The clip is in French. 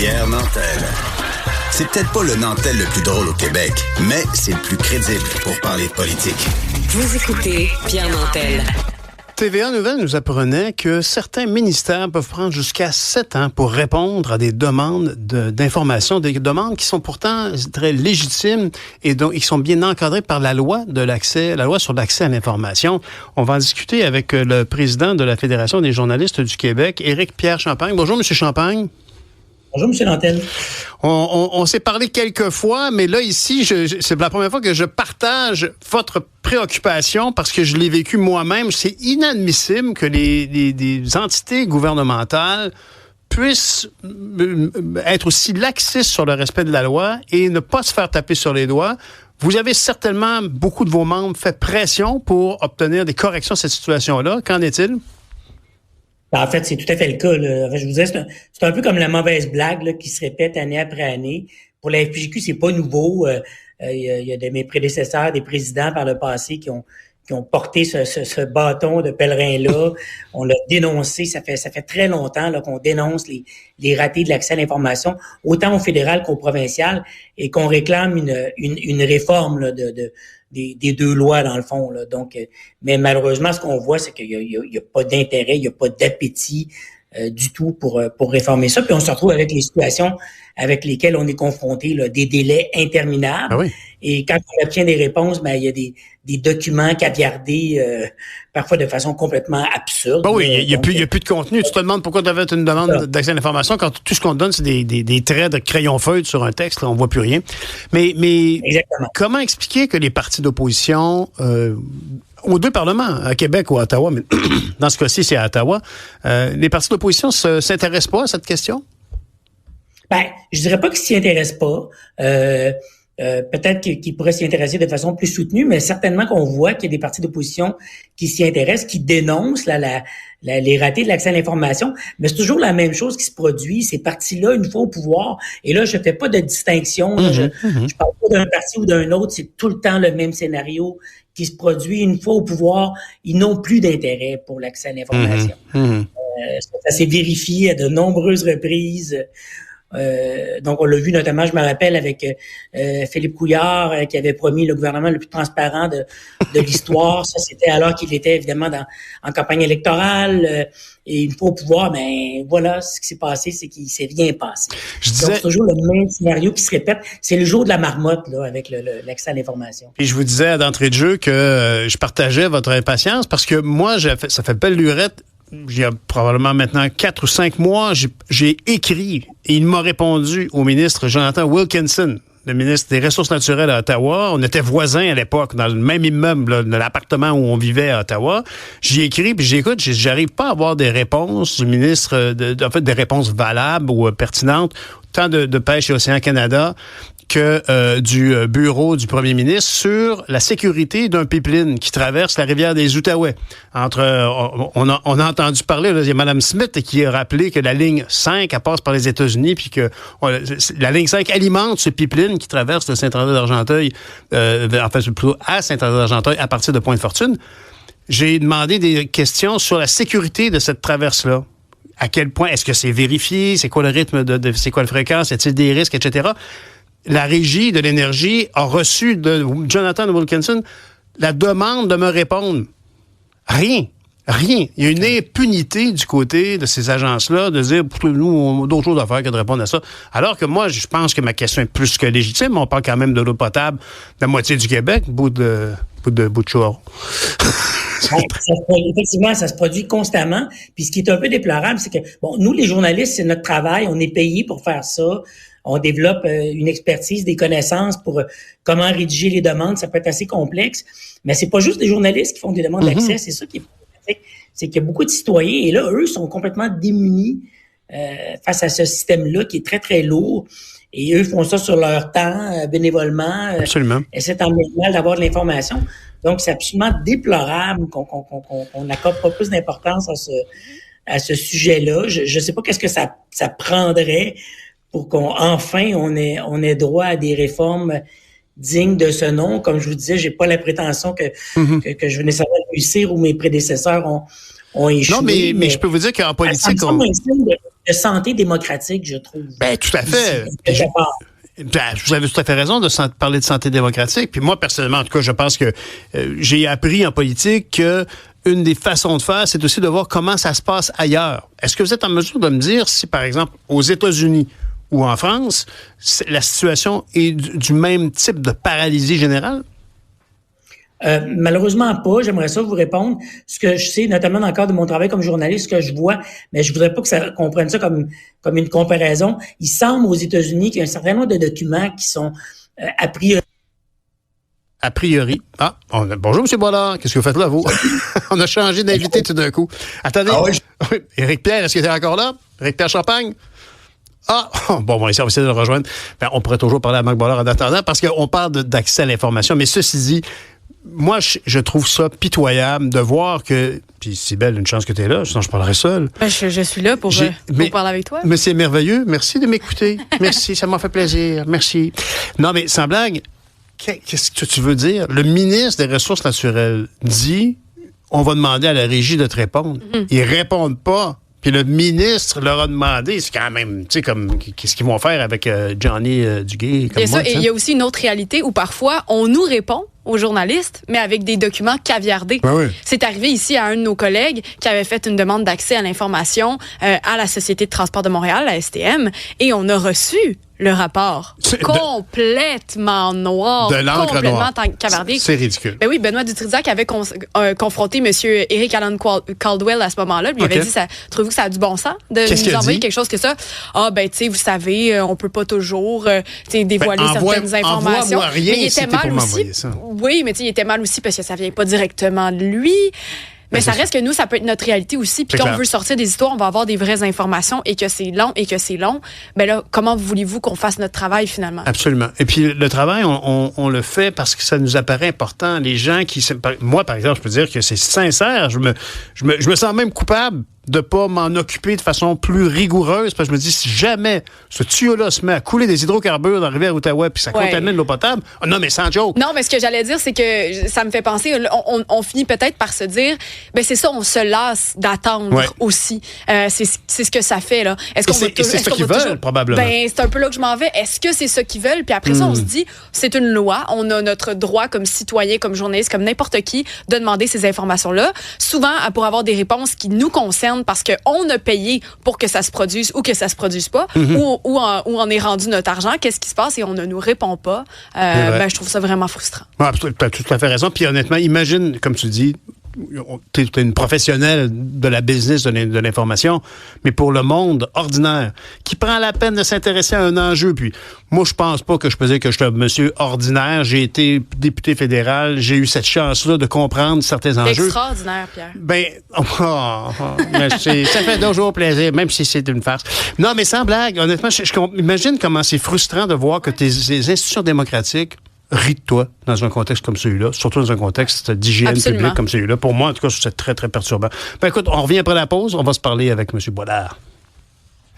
Pierre Nantel. C'est peut-être pas le Nantel le plus drôle au Québec, mais c'est le plus crédible pour parler politique. Vous écoutez Pierre Nantel. TVA Nouvelles nous apprenait que certains ministères peuvent prendre jusqu'à 7 ans pour répondre à des demandes d'information, des demandes qui sont pourtant très légitimes et donc qui sont bien encadrées par la loi sur l'accès à l'information. On va en discuter avec le président de la Fédération des journalistes du Québec, Éric-Pierre Champagne. Bonjour, M. Champagne. Bonjour, M. Nantel. On s'est parlé quelques fois, mais là, ici, c'est la première fois que je partage votre préoccupation parce que je l'ai vécu moi-même. C'est inadmissible que des entités gouvernementales puissent être aussi laxistes sur le respect de la loi et ne pas se faire taper sur les doigts. Vous avez certainement, beaucoup de vos membres, fait pression pour obtenir des corrections à cette situation-là. Qu'en est-il? En fait, c'est tout à fait le cas. Là. Je vous disais, c'est un peu comme la mauvaise blague là, qui se répète année après année. Pour la FPJQ, c'est pas nouveau. Il y a de mes prédécesseurs, des présidents par le passé qui ont porté ce bâton de pèlerin-là. On l'a dénoncé. Ça fait très longtemps là, qu'on dénonce les ratés de l'accès à l'information, autant au fédéral qu'au provincial, et qu'on réclame une réforme là, des deux lois, dans le fond. Là. Donc, mais malheureusement, ce qu'on voit, c'est qu'il y a pas d'intérêt, il y a pas d'appétit du tout pour réformer ça. Puis on se retrouve avec les situations avec lesquelles on est confronté, là, des délais interminables. Ah oui. Et quand on obtient des réponses, il y a des documents caviardés, parfois de façon complètement absurde. Ben oui, il y a plus de contenu. Tu te demandes pourquoi tu avais une demande d'accès à l'information quand tout ce qu'on te donne, c'est des traits de crayon-feuille sur un texte. Là, on voit plus rien. Mais exactement. Comment expliquer que les partis d'opposition aux deux parlements, à Québec ou à Ottawa, mais dans ce cas-ci, c'est à Ottawa, les partis d'opposition s'intéressent pas à cette question? Je dirais pas qu'ils s'y intéressent pas. Peut-être qu'ils pourraient s'y intéresser de façon plus soutenue, mais certainement qu'on voit qu'il y a des partis d'opposition qui s'y intéressent, qui dénoncent les ratés de l'accès à l'information. Mais c'est toujours la même chose qui se produit. Ces partis-là, une fois au pouvoir, et là, je fais pas de distinction. Là, je parle pas d'un parti ou d'un autre. C'est tout le temps le même scénario qui se produit. Une fois au pouvoir, ils n'ont plus d'intérêt pour l'accès à l'information. Ça s'est vérifié à de nombreuses reprises. Donc, on l'a vu notamment, je me rappelle, avec Philippe Couillard, qui avait promis le gouvernement le plus transparent de l'histoire. Ça, c'était alors qu'il était évidemment en campagne électorale. Et une fois au pouvoir, voilà, ce qui s'est passé, c'est qu'il s'est rien passé. Donc, c'est toujours le même scénario qui se répète. C'est le jour de la marmotte, là, avec l'accès à l'information. Et je vous disais d'entrée de jeu que je partageais votre impatience parce que moi, ça fait belle lurette. Il y a probablement maintenant 4 ou 5 mois, j'ai écrit et il m'a répondu au ministre Jonathan Wilkinson, le ministre des Ressources naturelles à Ottawa. On était voisins à l'époque, dans le même immeuble, là, de l'appartement où on vivait à Ottawa. J'y écris, puis j'écoute, j'arrive pas à avoir des réponses du ministre, des réponses valables ou pertinentes, tant de Pêche et Océan Canada que du bureau du premier ministre sur la sécurité d'un pipeline qui traverse la rivière des Outaouais. On a entendu parler, là, il y a Mme Smith qui a rappelé que la ligne 5, elle passe par les États-Unis, puis que la ligne 5 alimente ce pipeline qui traverse le Saint-André-d'Argenteuil, plutôt à Saint-André-d'Argenteuil à partir de Pointe-Fortune. J'ai demandé des questions sur la sécurité de cette traverse-là. À quel point est-ce que c'est vérifié? C'est quoi le rythme c'est quoi la fréquence? Y a-t-il des risques, etc.? La Régie de l'énergie a reçu de Jonathan Wilkinson la demande de me répondre. Rien. Il y a une impunité du côté de ces agences-là de dire, nous, on a d'autres choses à faire que de répondre à ça. Alors que moi, je pense que ma question est plus que légitime. On parle quand même de l'eau potable de la moitié du Québec, bout de chouard. Effectivement, ça se produit constamment. Puis ce qui est un peu déplorable, c'est que, nous, les journalistes, c'est notre travail. On est payés pour faire ça. On développe une expertise, des connaissances pour comment rédiger les demandes. Ça peut être assez complexe. Mais c'est pas juste les journalistes qui font des demandes d'accès. C'est ça qui est problématique. C'est qu'il y a beaucoup de citoyens. Et là, eux, sont complètement démunis face à ce système-là qui est très, très lourd. Et eux font ça sur leur temps, bénévolement. Absolument. Essaient tant bien mal d'avoir de l'information. Donc, c'est absolument déplorable qu'on n'accorde pas plus d'importance à ce sujet-là. Je sais pas qu'est-ce que ça prendrait pour qu'enfin on ait droit à des réformes dignes de ce nom. Comme je vous disais, j'ai pas la prétention que je vais nécessairement réussir ou mes prédécesseurs ont échoué. Non, mais je peux vous dire qu'en politique... de santé démocratique, je trouve. Ben, tout à fait. Vous avez tout à fait raison de parler de santé démocratique. Puis moi, personnellement, en tout cas, je pense que j'ai appris en politique que une des façons de faire, c'est aussi de voir comment ça se passe ailleurs. Est-ce que vous êtes en mesure de me dire si, par exemple, aux États-Unis ou en France, la situation est du même type de paralysie générale? Malheureusement pas. J'aimerais ça vous répondre. Ce que je sais, notamment dans le cadre de mon travail comme journaliste, ce que je vois, mais je voudrais pas qu'on prenne ça comme une comparaison. Il semble aux États-Unis qu'il y a un certain nombre de documents qui sont a priori. A priori. Bonjour, M. Boilard. Qu'est-ce que vous faites là, vous? On a changé d'invité tout d'un coup. Attendez. Ah oui. Éric Pierre, est-ce qu'il est encore là? Éric Pierre Champagne? Bon, on va essayer de le rejoindre. Ben, on pourrait toujours parler à Marc Boilard en attendant parce qu'on parle d'accès à l'information. Mais ceci dit, moi, je trouve ça pitoyable de voir que... Puis, Cybèle, une chance que tu es là, sinon je parlerais seul. Ben, je suis là pour parler avec toi. Mais c'est merveilleux. Merci de m'écouter. Merci, ça m'a fait plaisir. Merci. Non, mais sans blague, qu'est-ce que tu veux dire? Le ministre des Ressources naturelles dit, on va demander à la régie de te répondre. Ils répondent pas. Puis le ministre leur a demandé, c'est quand même, tu sais, comme, qu'est-ce qu'ils vont faire avec Johnny Duguay? Comme moi, il y a aussi une autre réalité où parfois, on nous répond aux journalistes, mais avec des documents caviardés. Ben oui. C'est arrivé ici à un de nos collègues qui avait fait une demande d'accès à l'information à la Société de transport de Montréal, la STM, et on a reçu le rapport complètement noir, de l'encre complètement noire. Cavardé. C'est ridicule. Ben oui, Benoît Dutrisac avait confronté M. Eric Allen Caldwell à ce moment-là. Lui avait dit, trouvez-vous que ça a du bon sens de nous envoyer quelque chose que ça? Tu sais, vous savez, on peut pas toujours dévoiler certaines informations. Envoie-moi rien, mais il était mal aussi. Ça. Oui, mais tu sais, il était mal aussi parce que ça vient pas directement de lui. Mais ça reste que nous, ça peut être notre réalité aussi. Puis quand on veut sortir des histoires, on va avoir des vraies informations et que c'est long. Ben là, comment voulez-vous qu'on fasse notre travail finalement? Absolument. Et puis le travail, on le fait parce que ça nous apparaît important. Les gens moi, par exemple, je peux dire que c'est sincère. Je me sens même coupable de pas m'en occuper de façon plus rigoureuse, parce que je me dis, si jamais ce tuyau-là se met à couler des hydrocarbures dans la rivière Outaouais puis ça contamine l'eau potable, non, mais sans joke. Non, mais ce que j'allais dire, c'est que ça me fait penser, on finit peut-être par se dire, ben c'est ça, on se lasse d'attendre aussi. C'est ce que ça fait, là. C'est ça qu'ils veulent, probablement. Ben, c'est un peu là que je m'en vais. Est-ce que c'est ça qu'ils veulent? Puis après ça, on se dit, c'est une loi, on a notre droit comme citoyen, comme journaliste, comme n'importe qui, de demander ces informations-là. Souvent, pour avoir des réponses qui nous concernent, parce qu'on a payé pour que ça se produise ou que ça se produise pas, où on est rendu notre argent, qu'est-ce qui se passe et on ne nous répond pas, je trouve ça vraiment frustrant. Tu as tout à fait raison. Puis honnêtement, imagine, comme tu dis, tu es une professionnelle de la business de l'information, mais pour le monde ordinaire, qui prend la peine de s'intéresser à un enjeu. Puis moi, je pense pas que je peux dire que je suis un monsieur ordinaire. J'ai été député fédéral. J'ai eu cette chance-là de comprendre certains enjeux. Extraordinaire, Pierre. Merci. Ça fait toujours plaisir, même si c'est une farce. Non, mais sans blague, honnêtement, imagine comment c'est frustrant de voir que tes institutions démocratiques ris de toi dans un contexte comme celui-là, surtout dans un contexte d'hygiène publique comme celui-là. Pour moi, en tout cas, c'est très, très perturbant. Écoute, on revient après la pause. On va se parler avec M. Boilard.